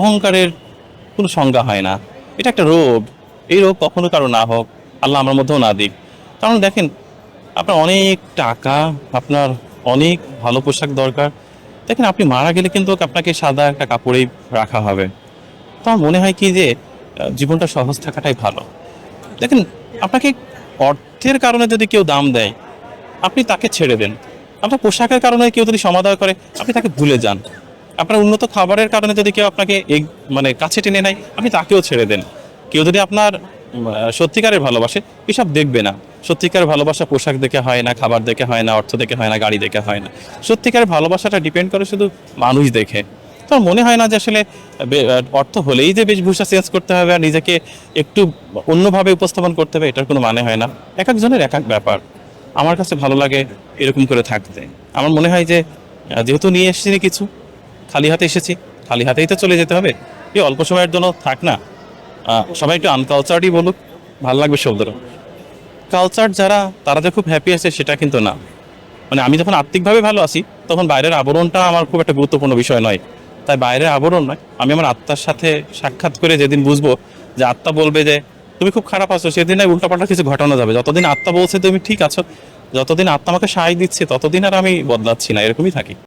অহংকারের কোনো সংজ্ঞা হয় না। এটা একটা রোগ। এই রোগ কখনো কারো না হোক, আল্লাহ আমার মধ্যেও না দিক। কারণ দেখেন, আপনার অনেক টাকা, আপনার অনেক ভালো পোশাক দরকার। দেখেন, আপনি মারা গেলে কিন্তু আপনাকে সাদা একটা কাপড়েই রাখা হবে। তো আমার মনে হয় কি যে জীবনটা সহজ থাকাটাই ভালো। দেখেন, আপনাকে অর্থের কারণে যদি কেউ দাম দেয়, আপনি তাকে ছেড়ে দেন। আপনার পোশাকের কারণে কেউ যদি সমাদর করে, আপনি তাকে ভুলে যান। আপনার উন্নত খাবারের কারণে যদি কেউ আপনাকে মানে কাছে টেনে নেয়, আপনি তাকেও ছেড়ে দেন। কেউ যদি আপনার সত্যিকারের ভালোবাসে, এসব দেখবে না। সত্যিকারের ভালোবাসা পোশাক দেখে হয় না, খাবার দেখে হয় না, অর্থ দেখে হয় না, গাড়ি দেখে হয় না। সত্যিকারের ভালোবাসাটা ডিপেন্ড করে শুধু মানুষ দেখে। তো আমার মনে হয় না যে আসলে অর্থ হলেই যে বেশভূষা চেঞ্জ করতে হবে আর নিজেকে একটু অন্যভাবে উপস্থাপন করতে হবে, এটার কোনো মানে হয় না। এক একজনের এক এক ব্যাপার। আমার কাছে ভালো লাগে এরকম করে থাকতে। আমার মনে হয় যে যেহেতু নিয়ে এসেছি কিছু, খালি হাতে এসেছি, খালি হাতেই তো চলে যেতে হবে। এই অল্প সময়ের জন্য থাক না। সবাই একটু আনকালচারই বলুক, ভালো লাগবে শব্দটা। কালচার যারা, তারা যে খুব হ্যাপি আছে সেটা কিন্তু না। মানে আমি যখন আত্মিকভাবে ভালো আছি, তখন বাইরের আবরণটা আমার খুব একটা গুরুত্বপূর্ণ বিষয় নয়। তাই বাইরের আবরণ নয়, আমি আমার আত্মার সাথে সাক্ষাৎ করে যেদিন বুঝবো যে আত্মা বলবে যে তুমি খুব খারাপ আছো, সেদিন উল্টাপাল্টা কিছু ঘটানো যাবে। যতদিন আত্মা বলছে তুমি ঠিক আছো, যতদিন আত্মা আমাকে সায় দিচ্ছে, ততদিন আর আমি বদলাচ্ছি না, এরকমই থাকি।